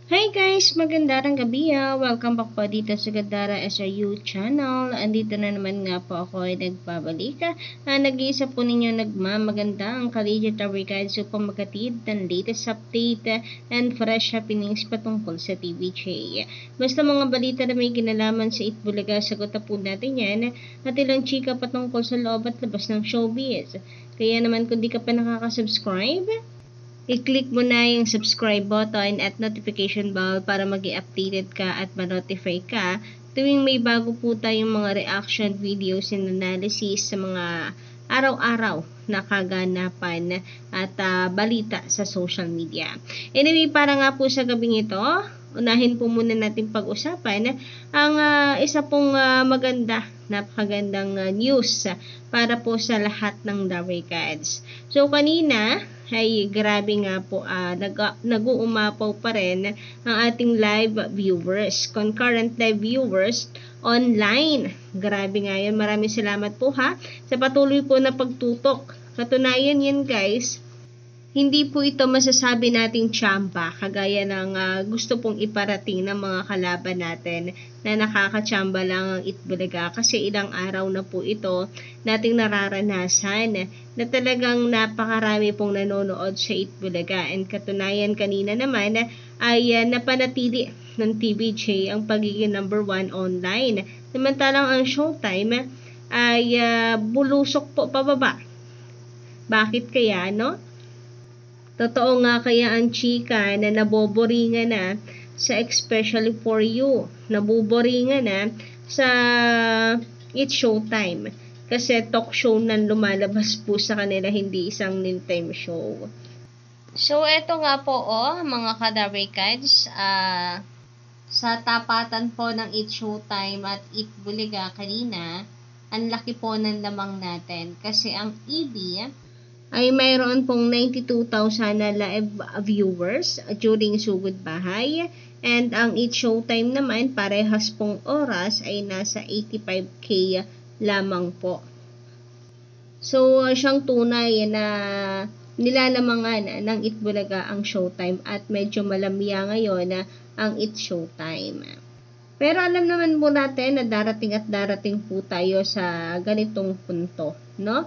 Hi guys! Magandang gabi Welcome back po dito sa Gandara SRU channel. Andito na naman nga po ako ay nagbabalik. Nag-iisa po ninyo nagmamaganda ang Collegiate Tower Guide upang magkatid ng latest update and fresh happenings patungkol sa TVJ. Basta mga balita na may kinalaman sa Itbulaga, sagot na po natin yan at ilang chika patungkol sa loob at labas ng showbiz. Kaya naman kung di ka pa nakaka-subscribe, i-click mo na yung subscribe button at notification bell para mag-i-updated ka at ma-notify ka tuwing may bago po tayong mga reaction videos and analysis sa mga araw-araw na kaganapan at balita sa social media. Anyway, para nga po sa gabing ito, unahin po muna natin pag-usapan ang isa pong napakagandang news para po sa lahat ng Dabarkads. So kanina ay grabe nga po nag-uumapaw pa rin ang ating live viewers, concurrent live viewers online. Grabe nga yan. Maraming salamat po sa patuloy po na pagtutok. Katunayan yan guys, hindi po ito masasabi nating tsampa kagaya ng gusto pong iparating ng mga kalaban natin na nakakatsamba lang ang Itbulaga, kasi ilang araw na po ito nating nararanasan na talagang napakarami pong nanonood sa Itbulaga, and katunayan kanina naman ay napanatili ng TVJ ang pagiging number 1 online, samantalang ang Showtime ay bulusok po pababa. Bakit kaya, no? Totoo nga kaya ang chika na naboboringan na sa Especially For You, naboboringan na sa It's Showtime, kasi talk show nang lumalabas po sa kanila, hindi isang noontime show. So eto nga po mga Kadabarkads, sa tapatan po ng It's Showtime at Itbulaga kanina, ang laki po ng lamang natin kasi ang EB ay mayroon pong 92,000 na live viewers during Sugod Bahay, and ang It's Showtime naman parehas pong oras ay nasa 85k lamang po. So siyang tunay na nilalamangan ng Itbulaga ang Showtime at medyo malamya ngayon ang It's Showtime. Pero alam naman po natin na darating po tayo sa ganitong punto, no?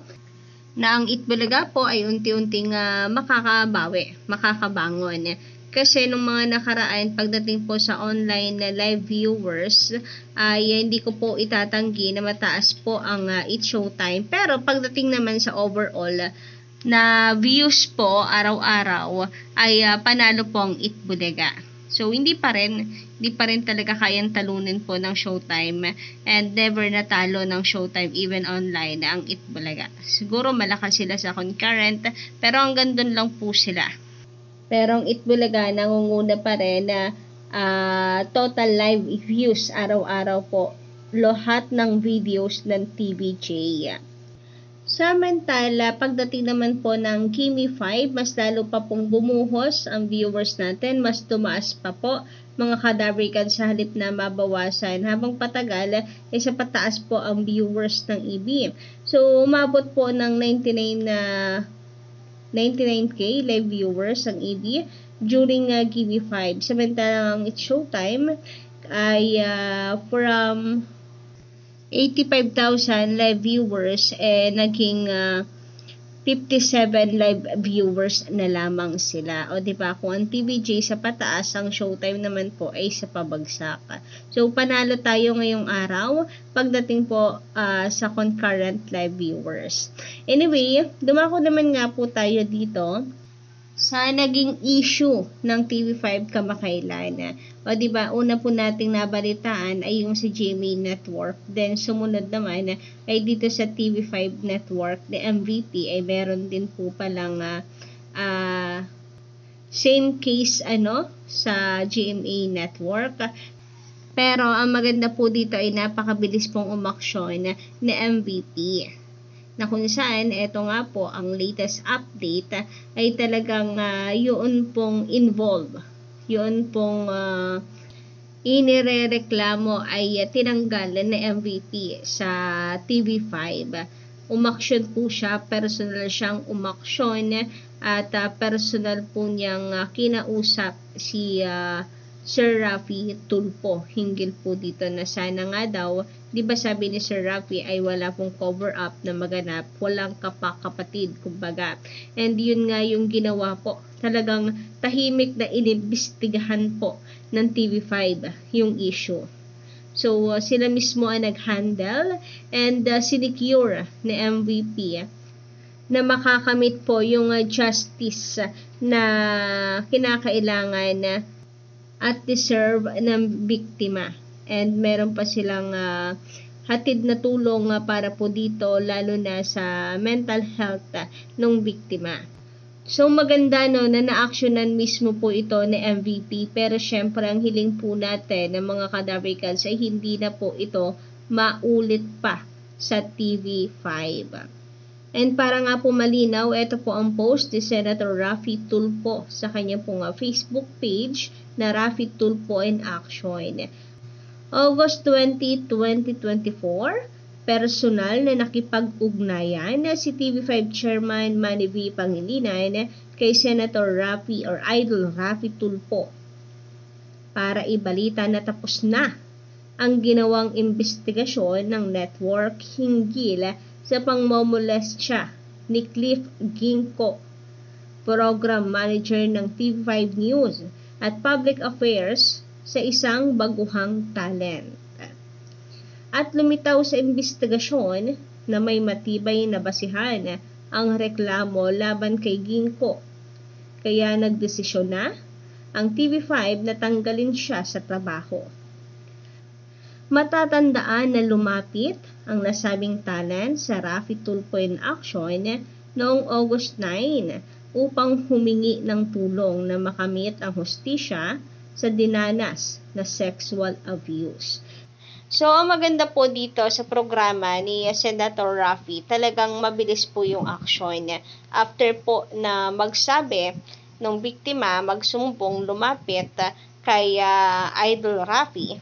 Na ang Itbulaga po ay unti-unting makakabangon. Kasi nung mga nakaraan, pagdating po sa online na live viewers, ay hindi ko po itatanggi na mataas po ang It's Showtime. Pero pagdating naman sa overall na views po araw-araw, ay panalo po ang Itbulaga. So hindi pa rin talaga kayang talunin po ng Showtime, and never natalo ng Showtime even online ang Itbulaga. Siguro malakas sila sa concurrent, pero hanggang doon lang po sila. Pero ang Itbulaga nangunguna pa rin na total live views araw-araw po, lahat ng videos ng TVJ. Samantala, pagdating naman po ng Kimi 5, mas lalo pa pong bumuhos ang viewers natin, mas tumaas pa po mga Kadabarkads, sa halip na mabawasan habang patagal ay sa pataas po ang viewers ng EB. So umabot po ng 99k live viewers ang EB during Kimi 5. Samantalang It's Showtime ay from 85,000 live viewers naging 57 live viewers na lamang sila. O diba, kung ang TVJ sa pataas, ang Showtime naman po ay sa pabagsak. So panalo tayo ngayong araw pagdating po sa concurrent live viewers. Anyway, dumako naman nga po tayo dito sa naging issue ng TV5 kamakailan. O diba, una po nating nabalitaan ay yung sa GMA Network. Then sumunod naman ay dito sa TV5 Network, the MVP ay meron din po palang same case sa GMA Network. Pero ang maganda po dito ay napakabilis pong umaksyon na MVP, na kung saan eto nga po ang latest update ay talagang yun pong involve, yun pong inirereklamo ay tinanggal na MVP sa TV5. Umaksyon po siya, personal siyang umaksyon at personal po niyang kinausap si Sir Raffy Tulfo hinggil po dito na sana nga daw, di ba sabi ni Sir Raffy ay wala pong cover up na maganap, walang kapakapatid kumbaga. And yun nga yung ginawa po, talagang tahimik na inimbestigahan po ng TV5 yung issue. So sila mismo ang nag-handle and sinecure ni MVP na makakamit po yung justice na kinakailangan at deserve ng biktima. And meron pa silang hatid na tulong para po dito, lalo na sa mental health ng biktima. So maganda no na na-actionan mismo po ito ni MVP, pero syempre ang hiling po natin ng mga Kadavericals ay hindi na po ito maulit pa sa TV5. And para nga po malinaw, ito po ang post ni Senator Raffy Tulfo sa kanya pong Facebook page na Raffy Tulfo in Action. August 20, 2024, personal na nakipag-ugnayan si TV5 Chairman Manny V. Pangilinan kay Senator Raffy or Idol Raffy Tulfo para ibalita na tapos na ang ginawang investigasyon ng network hinggil sa pangmomolestya ni Cliff Ginko, Program Manager ng TV5 News at Public Affairs sa isang baguhang talent. At lumitaw sa investigasyon na may matibay na basihan ang reklamo laban kay Ginko. Kaya nagdesisyon na ang TV5 na tanggalin siya sa trabaho. Matatandaan na lumapit ang nasabing talent sa Raffy Tulfo in Action noong August 9 upang humingi ng tulong na makamit ang hustisya sa dinanas na sexual abuse. So, ang maganda po dito sa programa ni Senator Raffy, talagang mabilis po yung action. After po na magsabi ng biktima, magsumbong, lumapit kay Idol Raffy,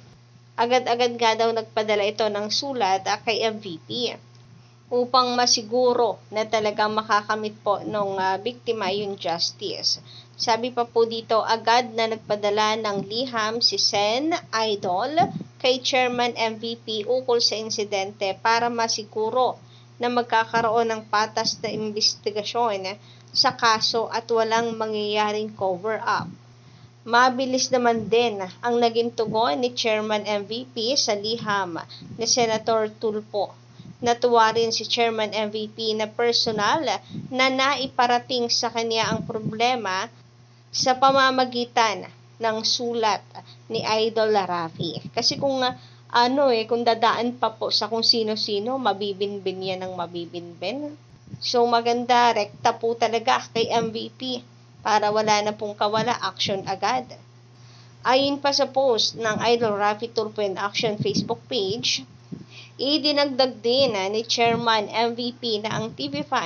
agad-agad nga daw nagpadala ito ng sulat kay MVP upang masiguro na talagang makakamit po ng biktima yung justice. Sabi pa po dito, agad na nagpadala ng liham si Sen Idol kay Chairman MVP ukol sa insidente para masiguro na magkakaroon ng patas na investigasyon sa kaso at walang mangyayaring cover-up. Mabilis naman din ang naging tugon ni Chairman MVP sa liham ni Senator Tulfo. Natuwa rin si Chairman MVP na personal na naiparating sa kanya ang problema sa pamamagitan ng sulat ni Idol Raffy. Kasi kung kung dadaan pa po sa kung sino-sino, mabibinbin yan ng mabibinbin. So maganda, rekta po talaga kay MVP para wala na pong kawala, action agad. Ayon pa sa post ng Idol Raffy Tulfo in Action Facebook page, idinagdag din ni Chairman MVP na ang TV5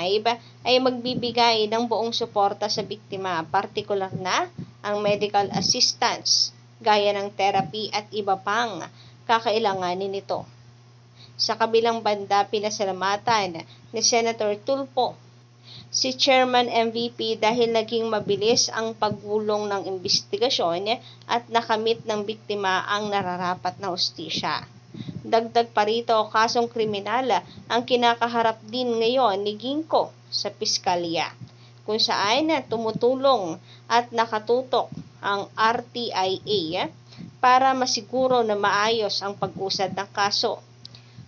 ay magbibigay ng buong suporta sa biktima, partikular na ang medical assistance, gaya ng therapy at iba pang kakailanganin nito. Sa kabilang banda, pinasalamatan ni Senator Tulfo si Chairman MVP dahil naging mabilis ang pagwulong ng investigasyon at nakamit ng biktima ang nararapat na hustisya. Dagdag pa rito, kasong kriminal ang kinakaharap din ngayon ni Ginko sa piskalya, kung saan tumutulong at nakatutok ang RTIA para masiguro na maayos ang pag-usad ng kaso.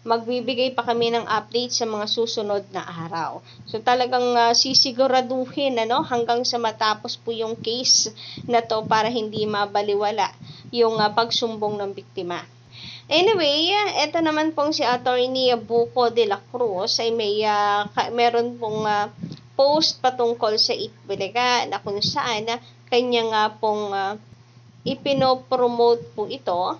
Magbibigay pa kami ng update sa mga susunod na araw. So talagang sisiguraduhin hanggang sa matapos po yung case na to para hindi mabaliwala yung pagsumbong ng biktima. Anyway, ito naman pong si Attorney Buko de la Cruz ay meron pong post patungkol sa Itbulaga na kung saan kanya nga pong ipinopromote po ito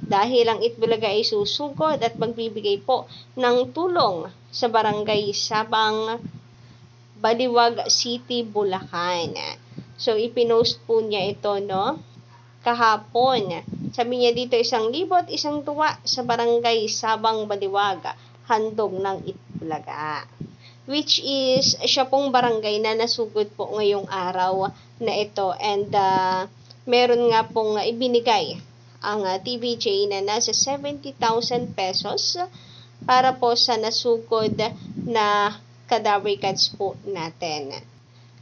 dahil ang Itbulaga ay susugod at magbibigay po ng tulong sa Barangay Sabang, Baliwag City, Bulacan. So, ipinost po niya ito, kahapon. Sabi niya dito, 1,000 at 1 tuwa sa Barangay Sabang, Baliwag, handog ng Itbulaga. Which is, siya pong barangay na nasugod po ngayong araw na ito. And meron nga pong ibinigay ang TVJ na nasa 70,000 pesos para po sa nasugod na cadaver cards po natin.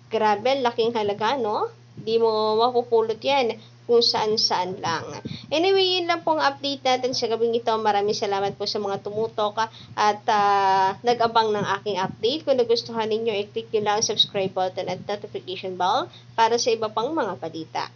Grabe, laking halaga, no? Di mo mapupulot yan kung saan-saan lang. Anyway, yun lang pong update natin sa gabing ito. Maraming salamat po sa mga tumutok at nag-abang ng aking update. Kung nagustuhan ninyo, i-click nyo lang ang subscribe button at notification bell para sa iba pang mga balita.